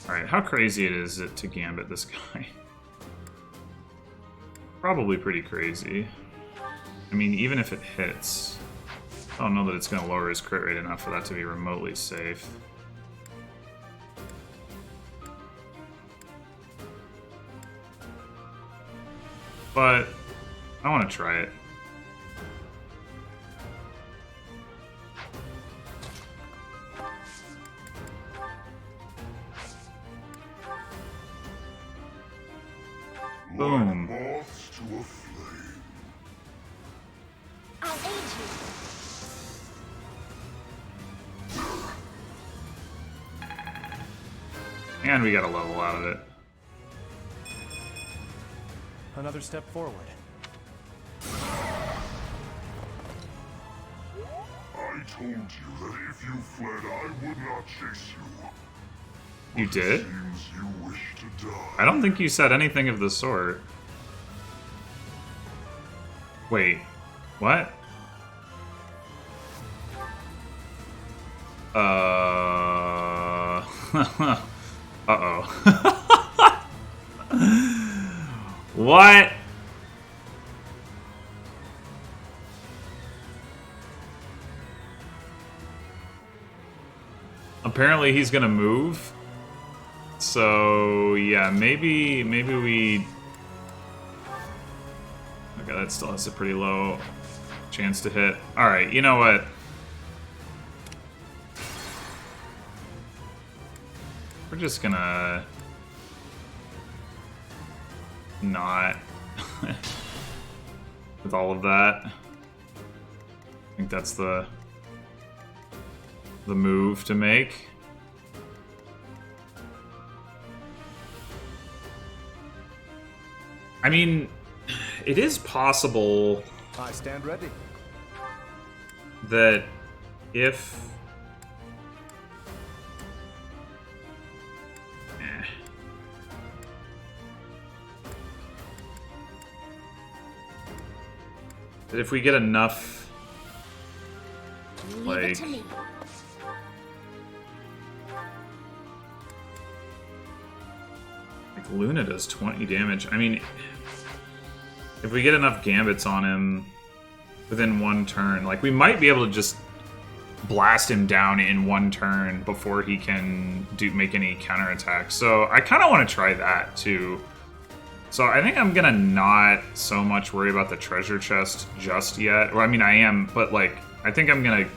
Alright, how crazy is it to gambit this guy? Probably pretty crazy. I mean, even if it hits, I don't know that it's going to lower his crit rate enough for that to be remotely safe. But I want to try it. Boom. I'll aid you. And we got a level out of it. Another step forward. I told you that if you fled, I would not chase you. You did? Seems you wish to die. I don't think you said anything of the sort. Wait, what? Uh-oh. What? Apparently he's gonna move. So yeah, maybe we. Okay, that still has a pretty low chance to hit. All right, you know what? We're just gonna not with all of that. I think that's the move to make. I mean, it is possible I stand ready. that if that if we get enough, Leave like, it to me. Luna does 20 damage. I mean, if we get enough gambits on him within one turn, like, we might be able to just blast him down in one turn before he can make any counterattacks. So I kind of want to try that too. So I think I'm gonna not so much worry about the treasure chest just yet. Well, I mean, I am, but like, I think I'm gonna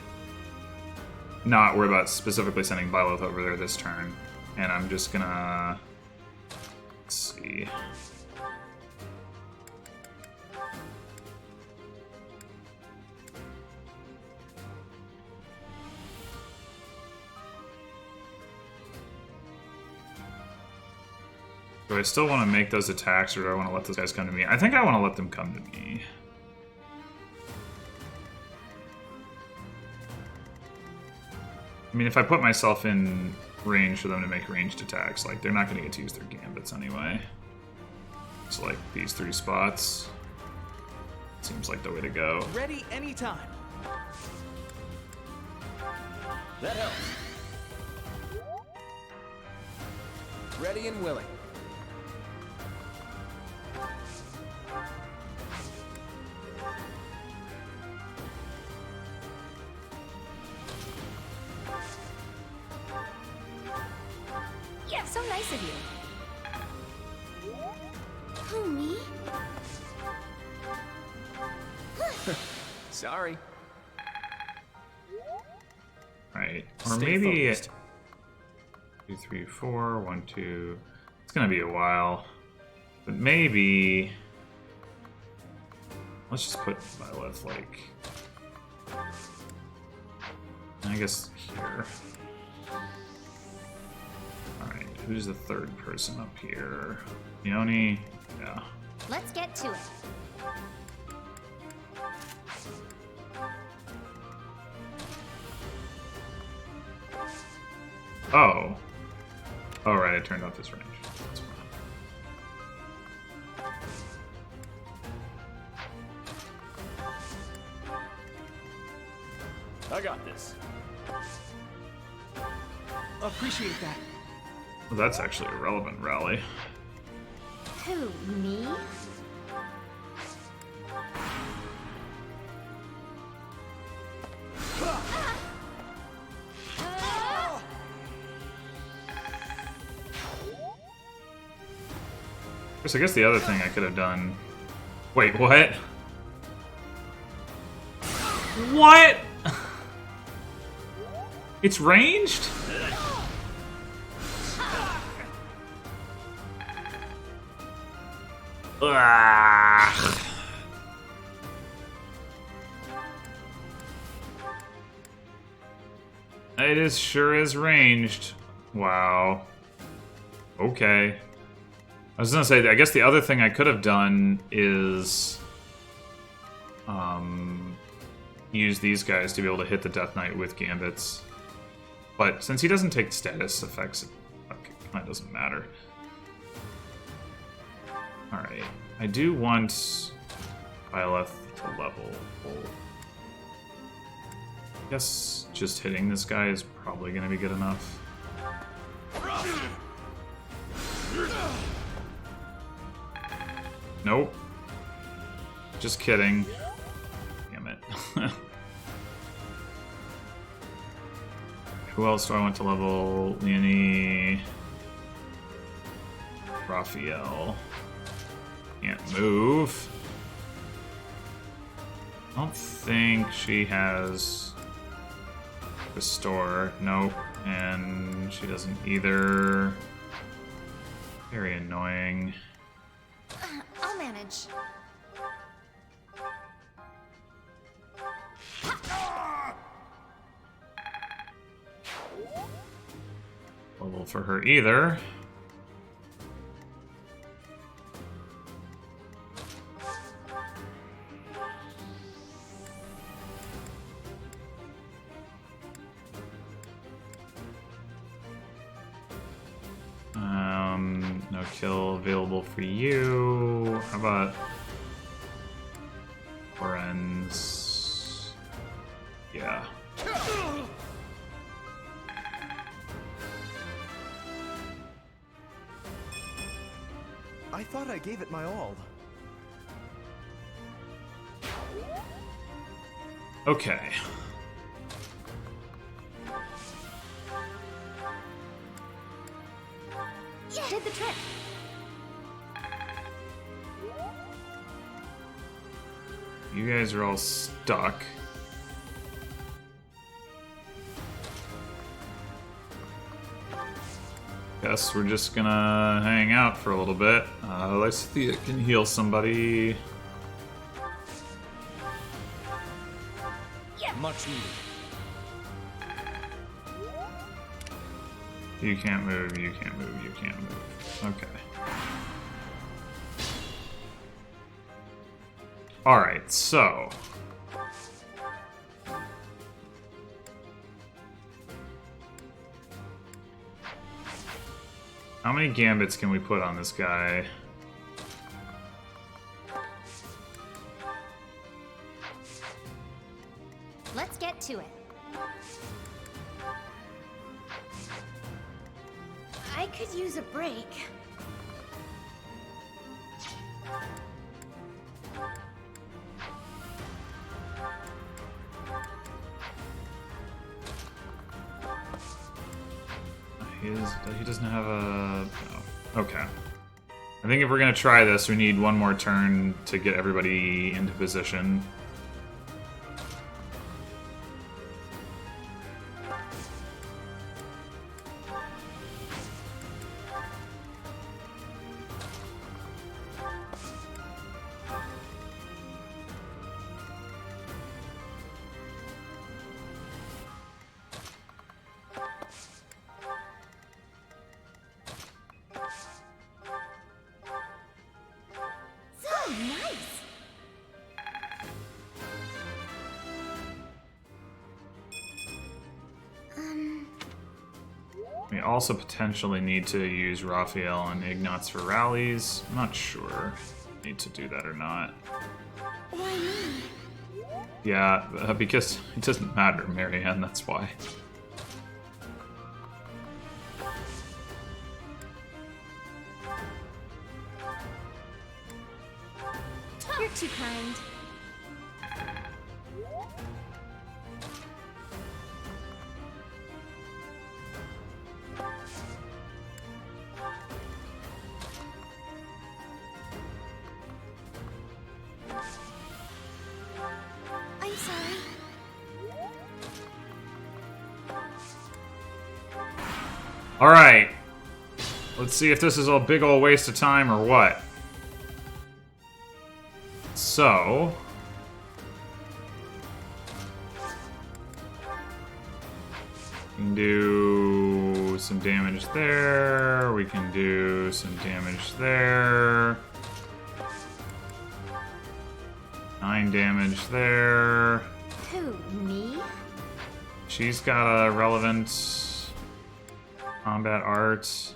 not worry about specifically sending Byleth over there this turn. And I'm just gonna... Let's see. Do I still want to make those attacks, or do I want to let those guys come to me? I think I want to let them come to me. I mean, if I put myself in range for them to make ranged attacks, like, they're not going to get to use their gambits anyway. So, like, these three spots seems like the way to go. Ready anytime. That helps. Ready and willing. Yeah, so nice of you. Who, me? Sorry. Right. Or Stay maybe... focused. 2, 3, 4, 1, 2... It's gonna be a while. But maybe... Let's just put Byleth, like... I guess here. Alright, who's the third person up here? Yoni? Yeah. Let's get to it. Oh. Oh, right, I turned off this range. That's fine. I got this. Appreciate that. Well, that's actually a relevant rally. Who, me? I guess the other thing I could have done... Wait, what? What? It's ranged? Ugh. It sure is ranged. Wow. Okay. I was gonna say, I guess the other thing I could have done is use these guys to be able to hit the Death Knight with gambits. But since he doesn't take status effects, it kind of doesn't matter. Alright, I do want Byleth to level. I guess just hitting this guy is probably gonna be good enough. Nope. Just kidding. Damn it. Who else do I want to level? Leonie. Raphael. Can't move. I don't think she has Restore. Nope. And she doesn't either. Very annoying. I'll manage. Level for her either. No kill available for you. How about Lorenz? Yeah. I thought I gave it my all. Okay. Yeah, did the trick. You guys are all stuck. Guess we're just gonna hang out for a little bit. Let's see if it can heal somebody. Much needed. You can't move, you can't move, you can't move. Okay. Alright, so... how many gambits can we put on this guy? Let's get to it. I could use a break. He doesn't have a... no. Okay. I think if we're gonna try this, we need one more turn to get everybody into position. So nice. We also potentially need to use Raphael and Ignatz for rallies. I'm not sure if we need to do that or not. Why me? Yeah, because it doesn't matter, Marianne, that's why. You're too kind. I'm sorry. All right. Let's see if this is a big old waste of time or what. So... we can do some damage there. We can do some damage there. 9 damage there. Who, me? She's got a relevant combat art.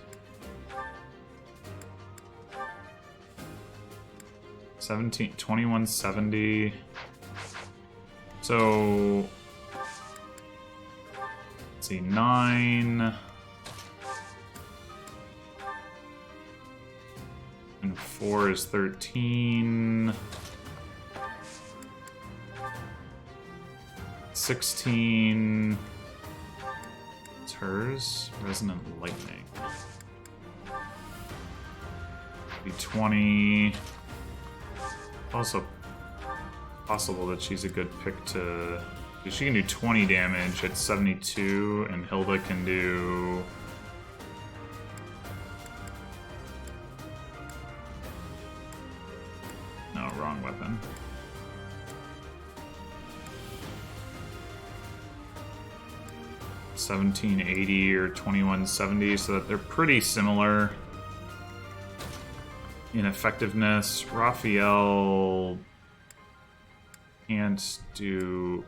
2170. So let's see, 9 and 4 is 13. 16. It's hers. Resonant lightning. Be 20. Also possible that she's a good pick to... she can do 20 damage at 72, and Hilda can do... no, wrong weapon. $1780 or $2170, so that they're pretty similar in effectiveness. Raphael can't do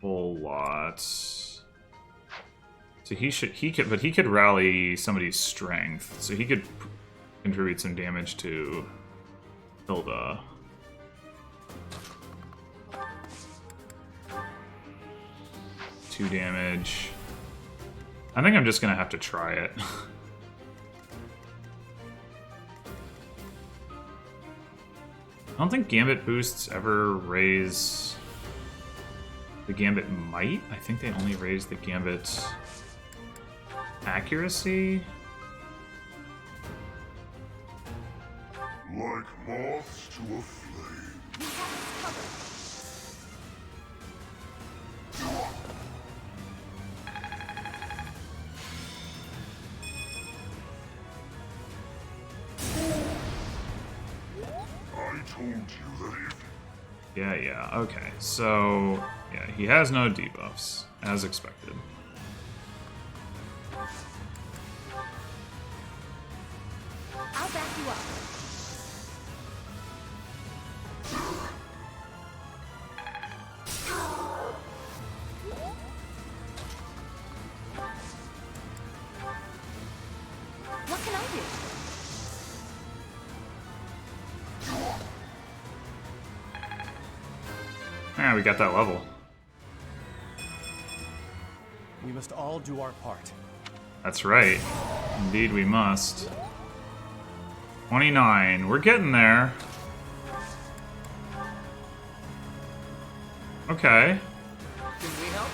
a whole lot. So he could rally somebody's strength. So he could contribute some damage to Hilda. Two damage. I think I'm just gonna have to try it. I don't think Gambit boosts ever raise the Gambit might. I think they only raise the Gambit accuracy. Like moths to a flame. I told you that if... Yeah, okay. So, yeah, he has no debuffs, as expected. I'll back you up. What can I do? Yeah, we got that level. We must all do our part. That's right. Indeed we must. 29. We're getting there. Okay. Can we help?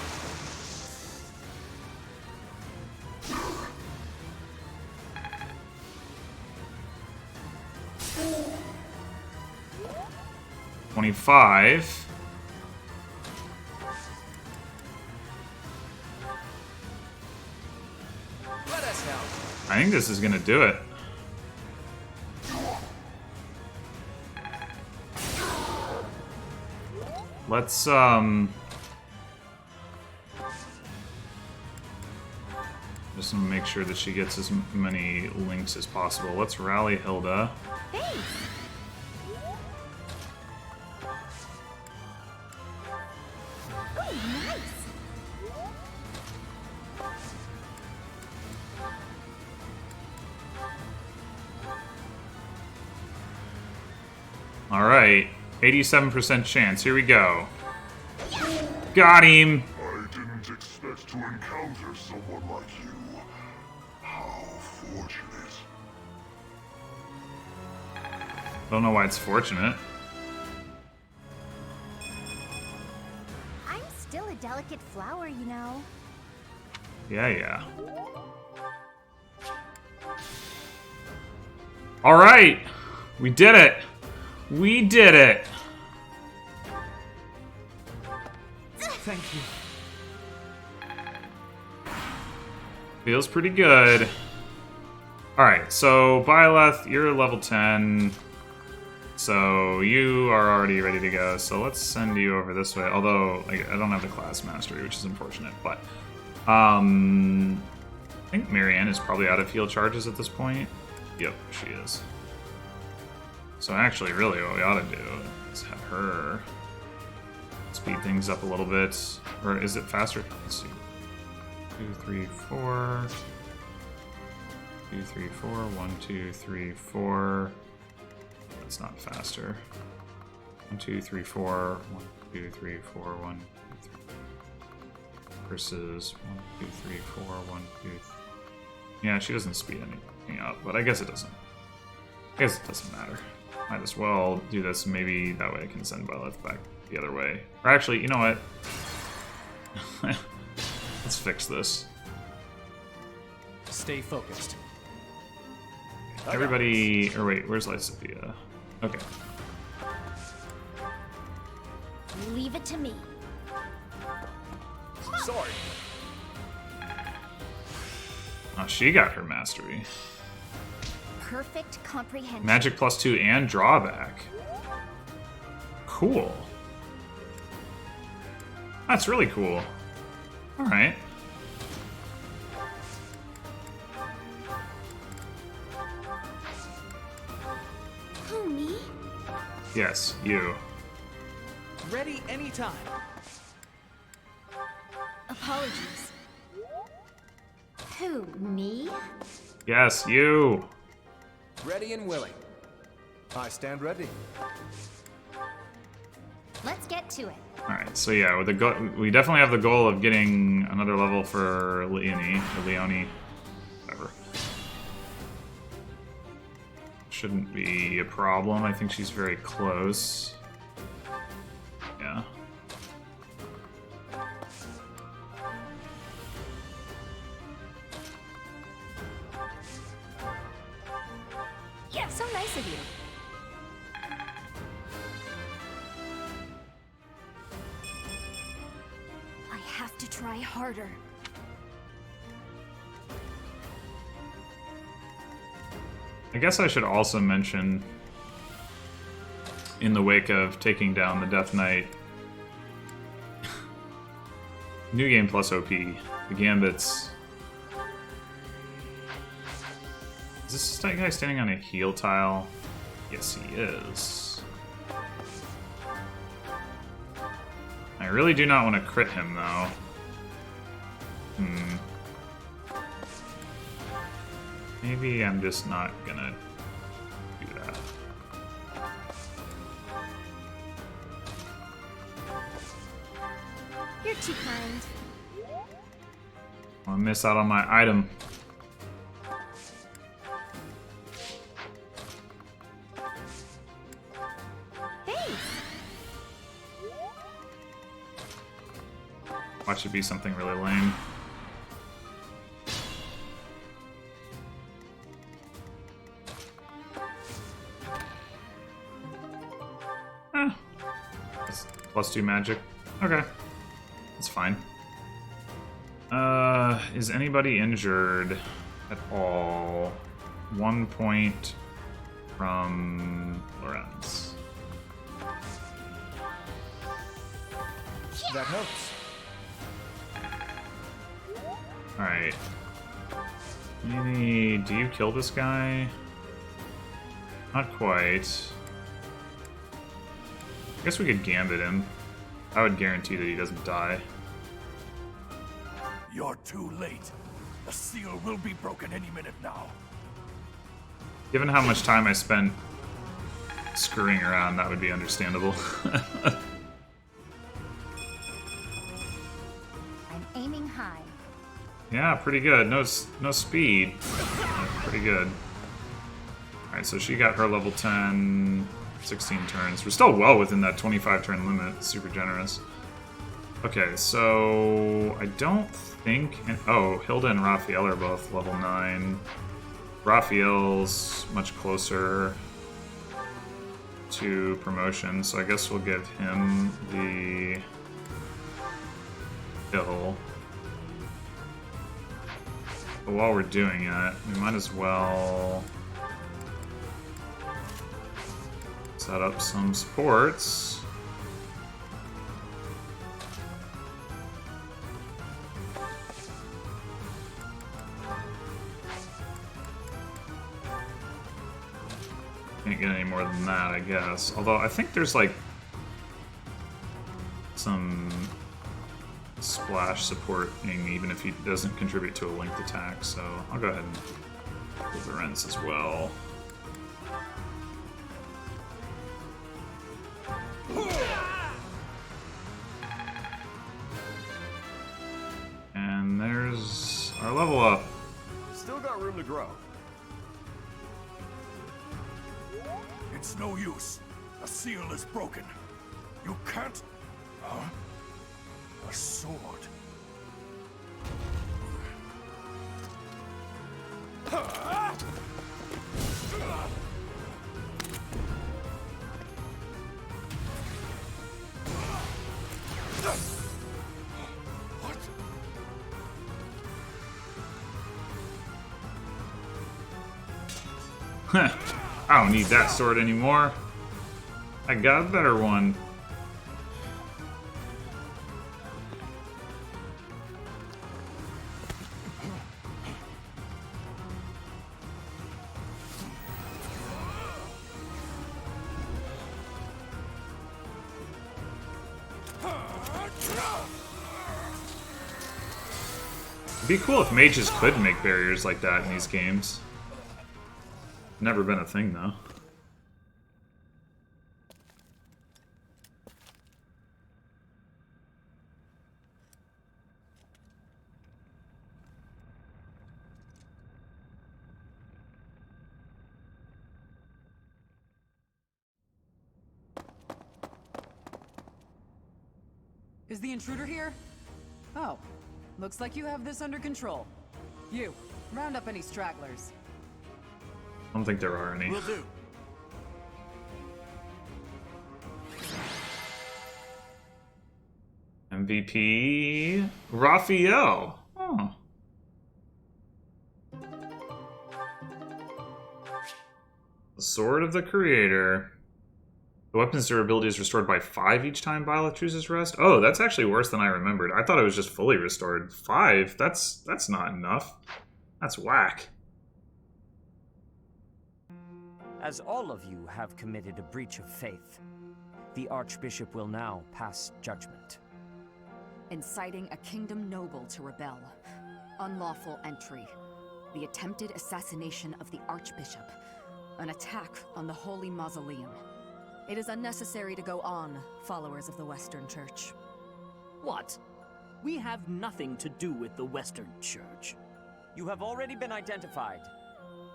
$25. Let us help. I think this is gonna do it. Let's just gonna make sure that she gets as many links as possible. Let's rally Hilda. Thanks. Oh, nice. Alright, 87% chance. Here we go. Got him! I didn't expect to encounter someone like you. How fortunate. Don't know why it's fortunate. delicate flower, you know. Yeah, yeah. All right, we did it. We did it. Thank you. Feels pretty good. All right, so Byleth, you're level 10. So you are already ready to go. So let's send you over this way. Although I don't have the class mastery, which is unfortunate. But I think Marianne is probably out of heal charges at this point. Yep, she is. So actually, really, what we ought to do is have her speed things up a little bit. Or is it faster? Let's see. 2, 3, 4. 2, 3, 4. 1, 2, 3, 4. That's not faster. 1, 2, 3, 4. 1, 2, 3, 4. 1, 2, 3. Versus 1, 2, 3, 4. 1, 2, 3. Yeah, she doesn't speed anything up, but I guess it doesn't. I guess it doesn't matter. Might as well do this. Maybe that way I can send Byleth back the other way. Or actually, you know what? Let's fix this. Stay focused. Everybody, or wait, where's Lysithea? Okay. Leave it to me. Sorry. Oh, she got her mastery. Perfect comprehension. Magic +2 and drawback. Cool. That's really cool. Alright. Who, me? Yes, you. Ready anytime. Apologies. Who, me? Yes, you. Ready and willing. I stand ready. Let's get to it. Alright, so yeah, with the we definitely have the goal of getting another level for Leonie, or Leonie, whatever. Shouldn't be a problem. I think she's very close. Yeah. Yeah, so nice of you. I have to try harder. I guess I should also mention, in the wake of taking down the Death Knight, New Game Plus OP, the Gambits. Is this guy standing on a heal tile? Yes, he is. I really do not want to crit him, though. Maybe I'm just not gonna do that. You're too kind. I'm gonna miss out on my item. Thanks. Watch it be something really lame. +2 magic. Okay. That's fine. Is anybody injured at all? 1 point from Lorenz. That helps. Alright. Maybe... do you kill this guy? Not quite. I guess we could gambit him. I would guarantee that he doesn't die. You're too late. The seal will be broken any minute now. Given how much time I spent screwing around, that would be understandable. I'm aiming high. Yeah, pretty good. No speed. Yeah, pretty good. Alright, so she got her level 10, 16 turns. We're still well within that 25 turn limit. Super generous. Okay, so I don't think... oh, Hilda and Raphael are both level 9. Raphael's much closer to promotion, so I guess we'll give him the hill. But while we're doing it, we might as well set up some supports. Can't get any more than that, I guess. Although I think there's like some splash supporting even if he doesn't contribute to a linked attack, so I'll go ahead and give the rents as well. And there's our level up. Still got room to grow. It's no use. A seal is broken. You can't... Huh? A sword. What? I don't need that sword anymore. I got a better one. It'd be cool if mages could make barriers like that in these games. Never been a thing, though. Is the intruder here? Oh, looks like you have this under control. You, round up any stragglers. I don't think there are any. Will do. MVP Raphael. Oh. The Sword of the Creator. The weapon's durability is restored by 5 each time Violet chooses rest. Oh, that's actually worse than I remembered. I thought it was just fully restored. 5? That's not enough. That's whack. As all of you have committed a breach of faith, the Archbishop will now pass judgment. Inciting a kingdom noble to rebel. Unlawful entry. The attempted assassination of the Archbishop. An attack on the Holy Mausoleum. It is unnecessary to go on, followers of the Western Church. What? We have nothing to do with the Western Church. You have already been identified.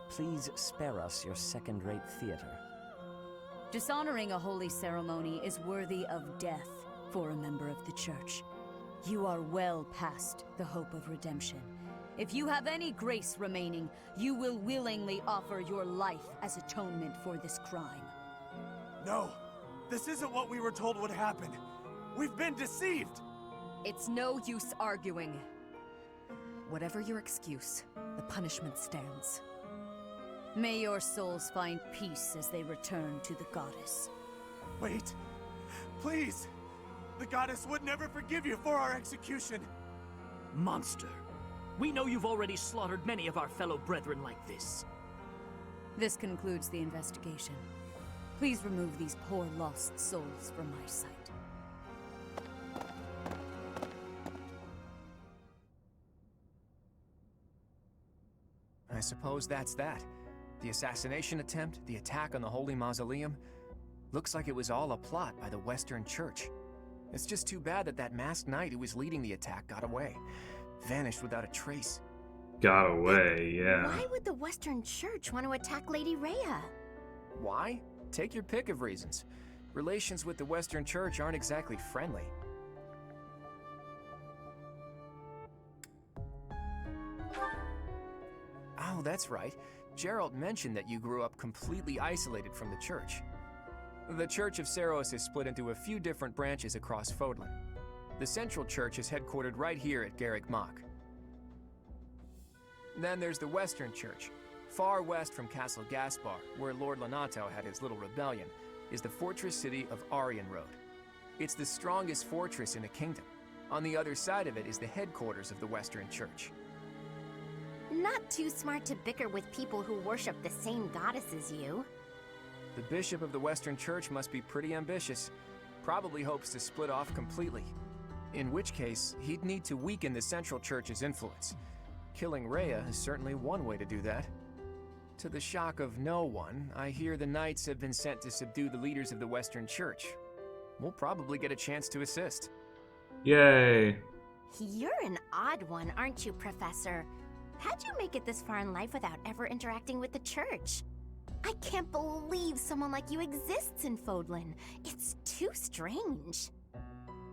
Please spare us your second-rate theater. Dishonoring a holy ceremony is worthy of death for a member of the Church. You are well past the hope of redemption. If you have any grace remaining, you will willingly offer your life as atonement for this crime. No, this isn't what we were told would happen. We've been deceived. It's no use arguing. Whatever your excuse, the punishment stands. May your souls find peace as they return to the goddess. Wait, please. The goddess would never forgive you for our execution. Monster. We know you've already slaughtered many of our fellow brethren like this. This concludes the investigation. Please remove these poor lost souls from my sight. I suppose that's that. The assassination attempt, the attack on the Holy Mausoleum. Looks like it was all a plot by the Western Church. It's just too bad that that masked knight who was leading the attack got away. Vanished without a trace. Got away, yeah. Why would the Western Church want to attack Lady Rhea? Why? Take your pick of reasons. Relations with the Western Church aren't exactly friendly. Oh, that's right. Gerald mentioned that you grew up completely isolated from the church. The Church of Seros is split into a few different branches across Fodlan. The central church is headquartered right here at Garrick Mach. Then there's the Western Church. Far west from Castle Gaspar, where Lord Lonato had his little rebellion, is the fortress city of Arianrode. It's the strongest fortress in the kingdom. On the other side of it is the headquarters of the Western Church. Not too smart to bicker with people who worship the same goddess as you. The bishop of the Western Church must be pretty ambitious. Probably hopes to split off completely. In which case, he'd need to weaken the Central Church's influence. Killing Rhea is certainly one way to do that. To the shock of no one, I hear the Knights have been sent to subdue the leaders of the Western Church. We'll probably get a chance to assist. Yay. You're an odd one, aren't you, Professor? How'd you make it this far in life without ever interacting with the church? I can't believe someone like you exists in Fodlan. It's too strange.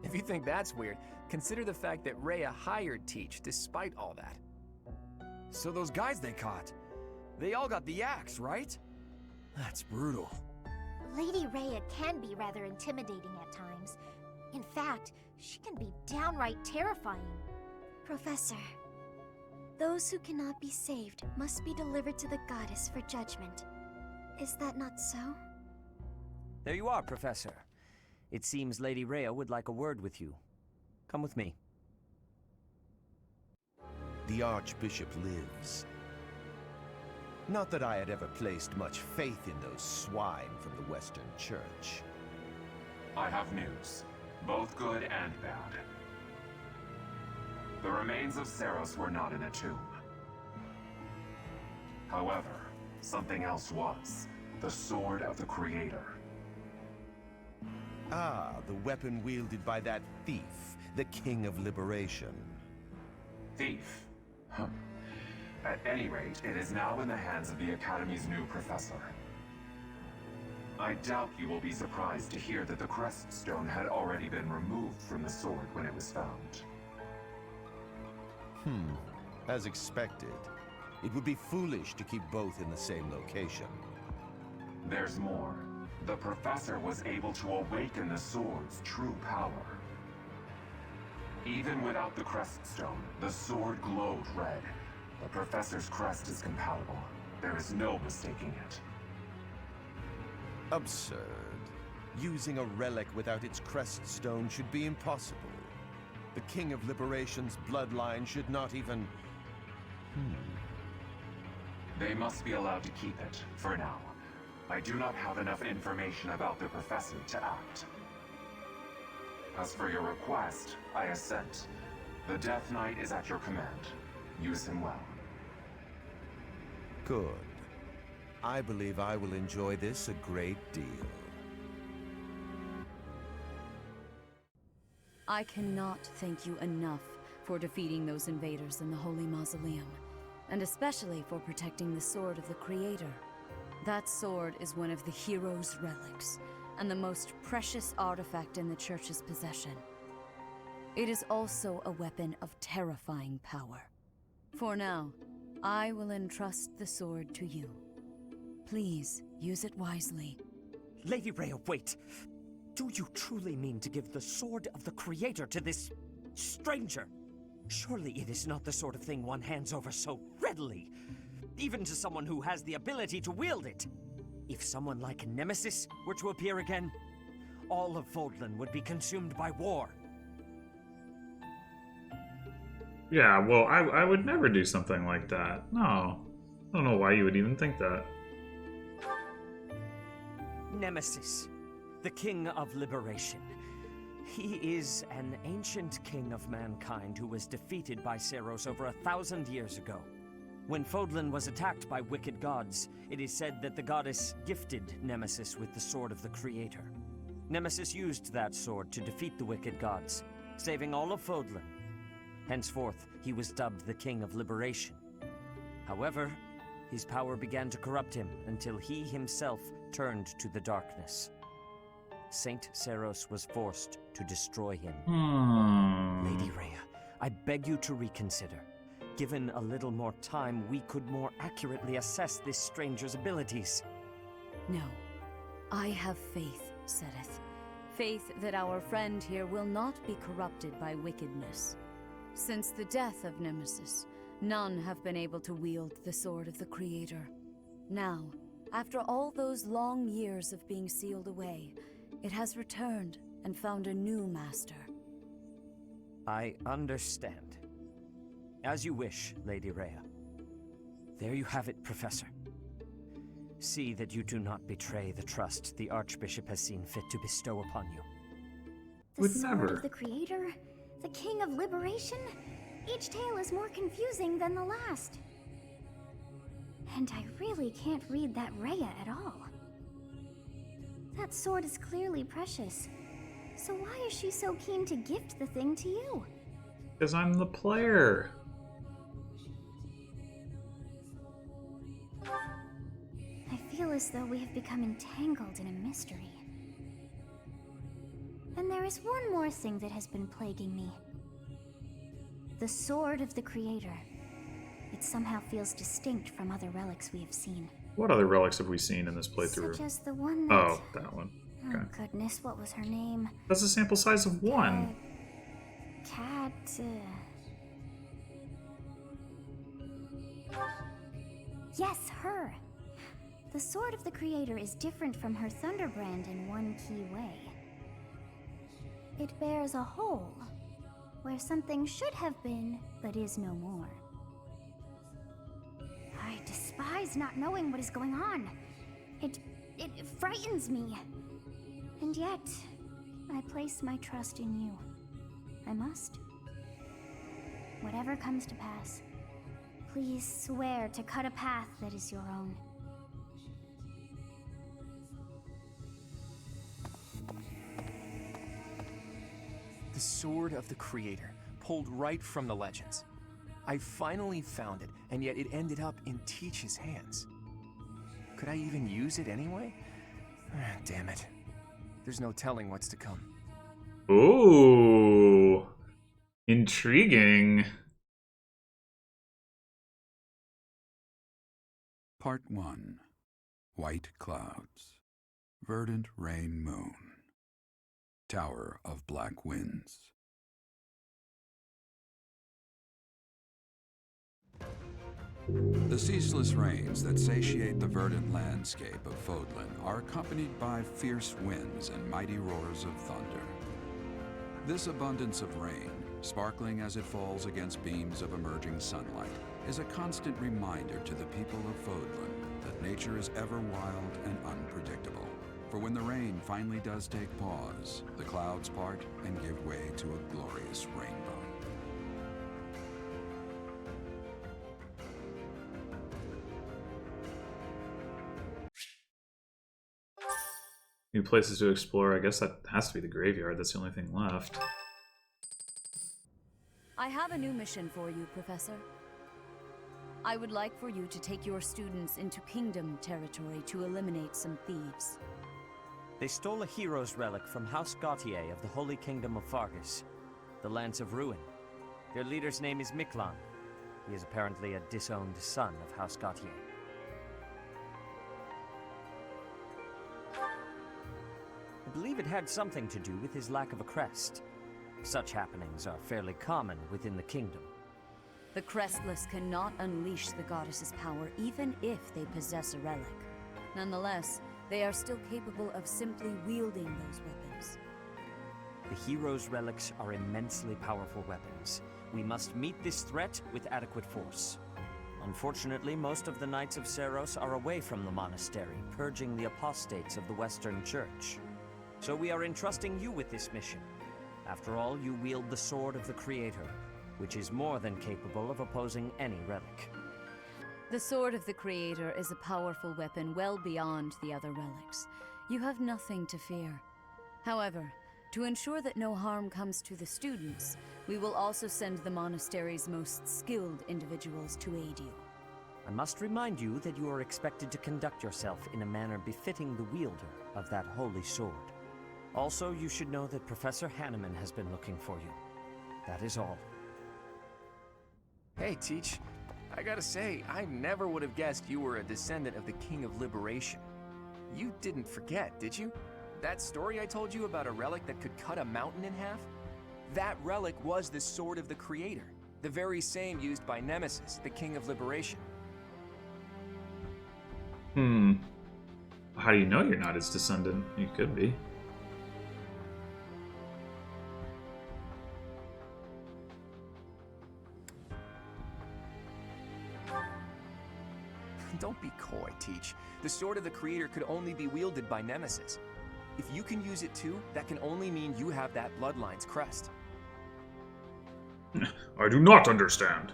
If you think that's weird, consider the fact that Rhea hired Teach despite all that. So those guys they caught, they all got the axe, right? That's brutal. Lady Rhea can be rather intimidating at times. In fact, she can be downright terrifying. Professor, those who cannot be saved must be delivered to the goddess for judgment. Is that not so? There you are, Professor. It seems Lady Rhea would like a word with you. Come with me. The Archbishop lives. Not that I had ever placed much faith in those swine from the Western Church. I have news, both good and bad. The remains of Seros were not in a tomb. However, something else was. The Sword of the Creator. Ah, the weapon wielded by that thief, the King of Liberation. Thief? Huh. At any rate, it is now in the hands of the Academy's new professor. I doubt you will be surprised to hear that the crest stone had already been removed from the sword when it was found. As expected. It would be foolish to keep both in the same location. There's more. The professor was able to awaken the sword's true power. Even without the crest stone, the sword glowed red. The professor's crest is compatible. There is no mistaking it. Absurd. Using a relic without its crest stone should be impossible. The King of Liberation's bloodline should not even... They must be allowed to keep it, for now. I do not have enough information about the professor to act. As for your request, I assent. The Death Knight is at your command. Use him well. Good. I believe I will enjoy this a great deal. I cannot thank you enough for defeating those invaders in the Holy Mausoleum, and especially for protecting the Sword of the Creator. That sword is one of the hero's relics, and the most precious artifact in the Church's possession. It is also a weapon of terrifying power. For now, I will entrust the sword to you. Please, use it wisely. Lady Rhea, wait! Do you truly mean to give the Sword of the Creator to this stranger? Surely it is not the sort of thing one hands over so readily, even to someone who has the ability to wield it. If someone like Nemesis were to appear again, all of Fodlan would be consumed by war. Yeah, well, I would never do something like that. No. I don't know why you would even think that. Nemesis, the King of Liberation. He is an ancient king of mankind who was defeated by Seros over 1,000 years ago. When Fodlan was attacked by wicked gods, it is said that the goddess gifted Nemesis with the Sword of the Creator. Nemesis used that sword to defeat the wicked gods, saving all of Fodlan. Henceforth, he was dubbed the King of Liberation. However, his power began to corrupt him until he himself turned to the darkness. Saint Seros was forced to destroy him. Lady Rhea, I beg you to reconsider. given a little more time, we could more accurately assess this stranger's abilities. No. I have faith, Seteth. Faith that our friend here will not be corrupted by wickedness. Since the death of Nemesis, none have been able to wield the Sword of the Creator. Now, after all those long years of being sealed away, it has returned and found a new master. I understand. As you wish, Lady Rhea. There you have it, Professor. See that you do not betray the trust the Archbishop has seen fit to bestow upon you. The Sword of the Creator? The King of Liberation? Each tale is more confusing than the last. And I really can't read that Rhea at all. That sword is clearly precious. So why is she so keen to gift the thing to you? Because I'm the player. I feel as though we have become entangled in a mystery. And there is one more thing that has been plaguing me. The Sword of the Creator. It somehow feels distinct from other relics we have seen. What other relics have we seen in this playthrough? Such as the one that... Oh, that one. Okay. Oh goodness, what was her name? That's a sample size of one. Cat... Yes, her! The Sword of the Creator is different from her Thunderbrand in one key way. It bears a hole, where something should have been, but is no more. I despise not knowing what is going on. It frightens me. And yet, I place my trust in you. I must. Whatever comes to pass, please swear to cut a path that is your own. The Sword of the Creator, pulled right from the legends. I finally found it, and yet it ended up in Teach's hands. Could I even use it anyway? Damn it. There's no telling what's to come. Ooh. Intriguing. Part 1. White Clouds. Verdant Rain Moon. Tower of Black Winds. The ceaseless rains that satiate the verdant landscape of Fodlan are accompanied by fierce winds and mighty roars of thunder. This abundance of rain, sparkling as it falls against beams of emerging sunlight, is a constant reminder to the people of Fodlan that nature is ever wild and unpredictable. For when the rain finally does take pause, the clouds part and give way to a glorious rainbow. New places to explore. I guess that has to be the graveyard. That's the only thing left. I have a new mission for you, Professor. I would like for you to take your students into Kingdom territory to eliminate some thieves. They stole a hero's relic from House Gautier of the Holy Kingdom of Fargus, the Lance of Ruin. Their leader's name is Miklan. He is apparently a disowned son of House Gautier. I believe it had something to do with his lack of a crest. Such happenings are fairly common within the kingdom. The Crestless cannot unleash the goddess's power even if they possess a relic. Nonetheless, they are still capable of simply wielding those weapons. The hero's relics are immensely powerful weapons. We must meet this threat with adequate force. Unfortunately, most of the Knights of Seiros are away from the monastery, purging the apostates of the Western Church. So we are entrusting you with this mission. After all, you wield the Sword of the Creator, which is more than capable of opposing any relic. The Sword of the Creator is a powerful weapon well beyond the other relics. You have nothing to fear. However, to ensure that no harm comes to the students, we will also send the monastery's most skilled individuals to aid you. I must remind you that you are expected to conduct yourself in a manner befitting the wielder of that holy sword. Also, you should know that Professor Hanneman has been looking for you. That is all. Hey, Teach. I gotta say, I never would have guessed you were a descendant of the King of Liberation. You didn't forget, did you? That story I told you about a relic that could cut a mountain in half? That relic was the Sword of the Creator, the very same used by Nemesis, the King of Liberation. How do you know you're not his descendant? You could be. Don't be coy, Teach. The Sword of the Creator could only be wielded by Nemesis. If you can use it too, that can only mean you have that bloodline's crest. I do not understand.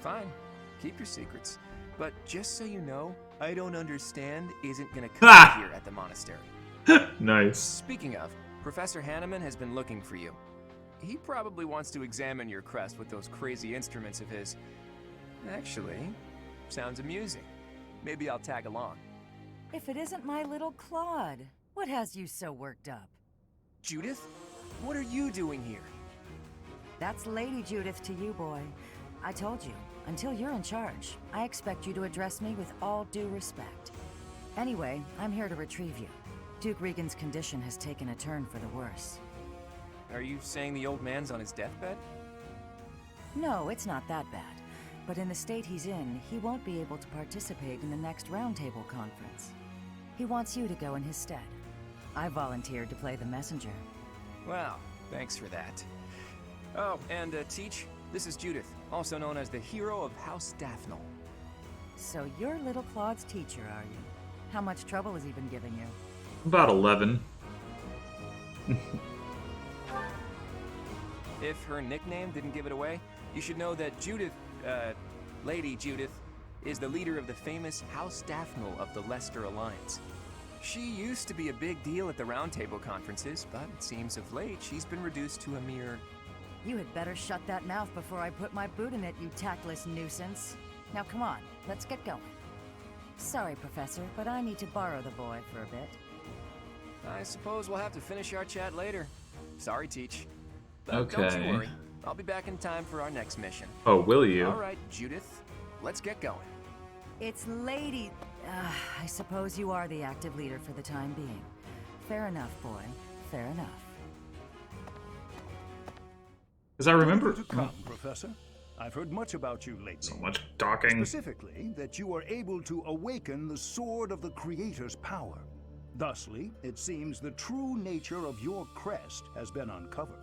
Fine. Keep your secrets. But just so you know, I don't understand isn't gonna come here at the monastery. Nice. Speaking of, Professor Hanneman has been looking for you. He probably wants to examine your crest with those crazy instruments of his. Actually, sounds amusing. Maybe I'll tag along. If it isn't my little Claude, what has you so worked up? Judith? What are you doing here? That's Lady Judith to you, boy. I told you, until you're in charge, I expect you to address me with all due respect. Anyway, I'm here to retrieve you. Duke Regan's condition has taken a turn for the worse. Are you saying the old man's on his deathbed? No, it's not that bad. But in the state he's in, he won't be able to participate in the next roundtable conference. He wants you to go in his stead. I volunteered to play the messenger. Well, thanks for that. Oh, and Teach, this is Judith, also known as the hero of House Daphnel. So you're little Claude's teacher, are you? How much trouble has he been giving you? About 11. If her nickname didn't give it away, you should know that Judith, Lady Judith, is the leader of the famous House Daphnel of the Leicester Alliance. She used to be a big deal at the roundtable conferences, but it seems of late she's been reduced to a mere... You had better shut that mouth before I put my boot in it, you tactless nuisance. Now come on, let's get going. Sorry, Professor, but I need to borrow the boy for a bit. I suppose we'll have to finish our chat later. Sorry, Teach. But Okay. don't you worry. I'll be back in time for our next mission. Oh, will you? All right, Judith. Let's get going. It's Lady... I suppose you are the active leader for the time being. Fair enough, boy. Fair enough. Because I remember... To come, Professor. I've heard much about you lately. So much talking. Specifically, that you are able to awaken the Sword of the Creator's power. Thusly, it seems the true nature of your crest has been uncovered.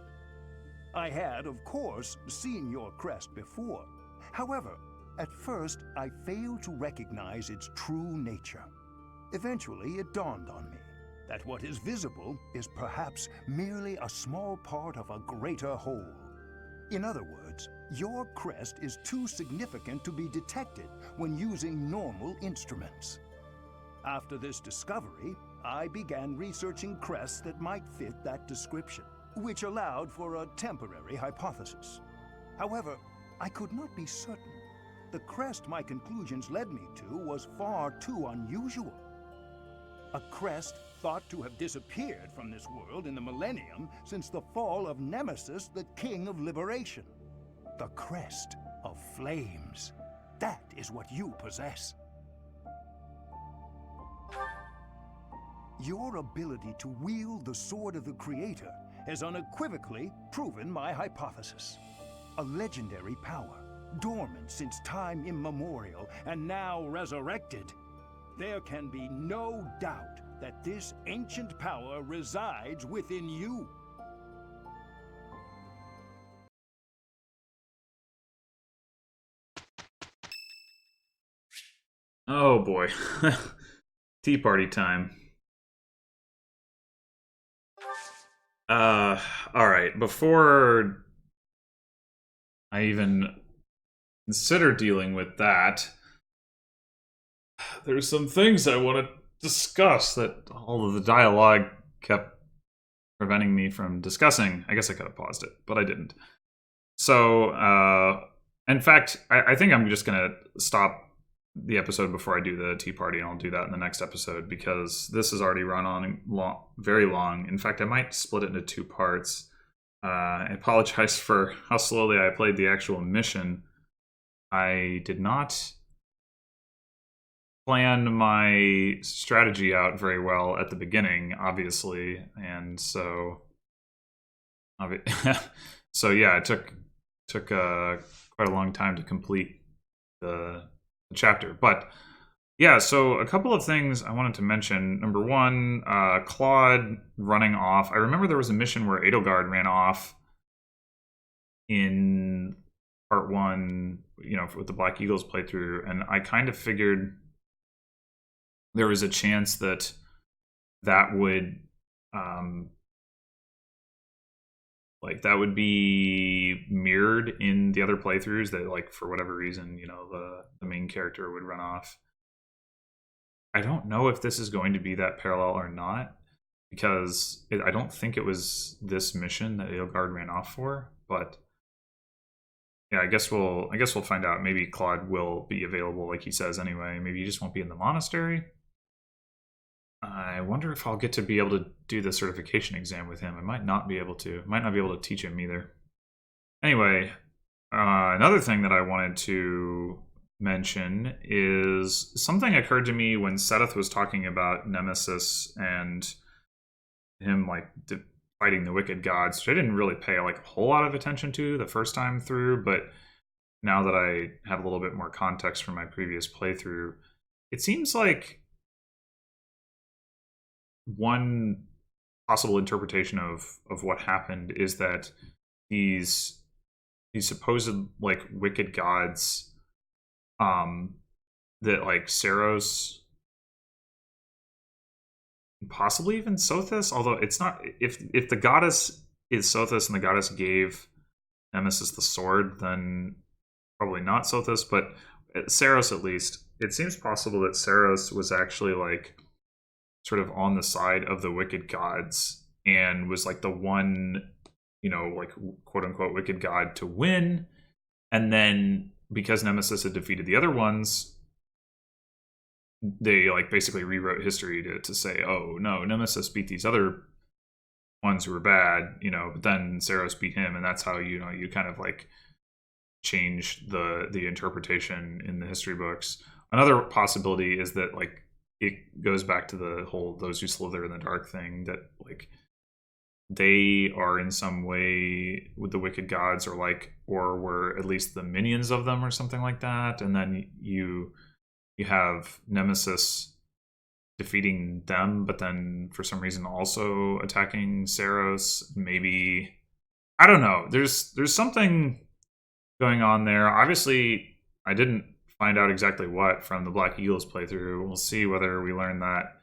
I had, of course, seen your crest before. However, at first, I failed to recognize its true nature. Eventually, it dawned on me that what is visible is perhaps merely a small part of a greater whole. In other words, your crest is too significant to be detected when using normal instruments. After this discovery, I began researching crests that might fit that description, which allowed for a temporary hypothesis. However, I could not be certain. The crest my conclusions led me to was far too unusual. A crest thought to have disappeared from this world in the millennium since the fall of Nemesis, the King of Liberation. The crest of flames. That is what you possess. Your ability to wield the Sword of the Creator has unequivocally proven my hypothesis. A legendary power, dormant since time immemorial, and now resurrected. There can be no doubt that this ancient power resides within you. Oh boy. Tea party time. Alright, before I even consider dealing with that, there's some things I want to discuss that all of the dialogue kept preventing me from discussing. I guess I could have paused it, but I didn't. So, in fact, I think I'm just going to stop the episode before I do the tea party, and I'll do that in the next episode because this has already run on very long. In fact, I might split it into 2 parts. I apologize for how slowly I played the actual mission. I did not plan my strategy out very well at the beginning, obviously, and so so yeah, it took quite a long time to complete the chapter. But yeah, so a couple of things I wanted to mention. Number one, Claude running off. I remember there was a mission where Edelgard ran off in part 1, you know, with the Black Eagles playthrough, and I kind of figured there was a chance that that would like that would be mirrored in the other playthroughs, that like for whatever reason, you know, the main character would run off. I don't know if this is going to be that parallel or not, because I don't think it was this mission that Edelgard ran off for, but yeah, I guess we'll find out. Maybe Claude will be available like he says anyway. Maybe he just won't be in the monastery. I wonder if I'll get to be able to do the certification exam with him. I might not be able to. Might not be able to teach him either. Anyway, another thing that I wanted to mention is something occurred to me when Seth was talking about Nemesis and him like fighting the wicked gods, which I didn't really pay like a whole lot of attention to the first time through, but now that I have a little bit more context from my previous playthrough, it seems like one possible interpretation of what happened is that these supposed like wicked gods, that like Saros, possibly even Sothis, although it's not, if the goddess is Sothis and the goddess gave Nemesis the sword, then probably not Sothis, but Saros at least. It seems possible that Saros was actually like sort of on the side of the wicked gods and was like the one, you know, like quote unquote wicked god to win. And then because Nemesis had defeated the other ones, they like basically rewrote history to say, oh no, Nemesis beat these other ones who were bad, you know, but then Saros beat him, and that's how, you know, you kind of like change the interpretation in the history books. Another possibility is that like it goes back to the whole those who slither in the dark thing, that like they are in some way with the wicked gods, or were at least the minions of them or something like that, and then you have Nemesis defeating them, but then for some reason also attacking Saros. Maybe, I don't know, there's something going on there. Obviously I didn't find out exactly what from the Black Eagles playthrough. We'll see whether we learn that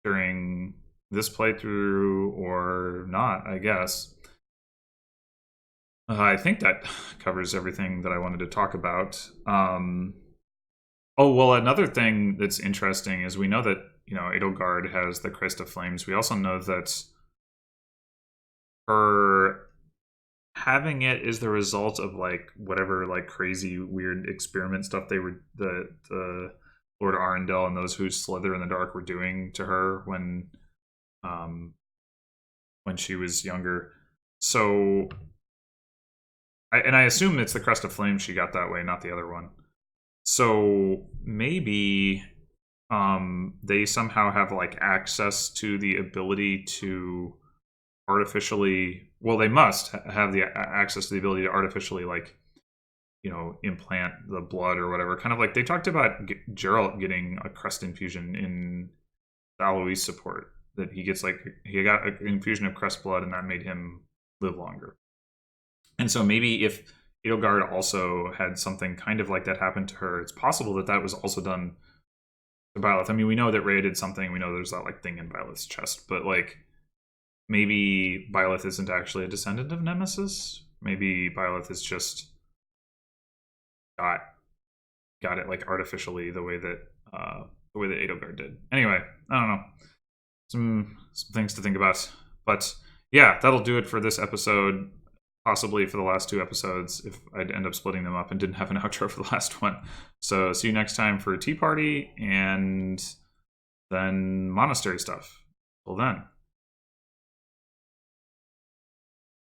during this playthrough or not, I guess. I think that covers everything that I wanted to talk about. Oh, well, another thing that's interesting is we know that, you know, Edelgard has the Crest of Flames. We also know that her having it is the result of like whatever like crazy weird experiment stuff they were the Lord Arundel and those who slither in the dark were doing to her when she was younger. So I assume it's the Crest of Flames she got that way, not the other one. So maybe they somehow have like access to the ability to artificially, well, they must have the access to the ability to artificially, like, you know, implant the blood or whatever. Kind of like they talked about Geralt getting a crest infusion in the Alois support, that he gets like, he got an infusion of crest blood and that made him live longer. And so maybe if Edelgard also had something kind of like that happen to her, it's possible that that was also done to Byleth. I mean, we know that Rhea did something. We know there's that like thing in Byleth's chest, but like maybe Byleth isn't actually a descendant of Nemesis. Maybe Byleth is just got it like artificially the way that Edelgard did. Anyway, I don't know. Some things to think about. But yeah, that'll do it for this episode. Possibly for the last 2 episodes, if I'd end up splitting them up and didn't have an outro for the last one. So see you next time for Tea Party and then Monastery stuff. Till then.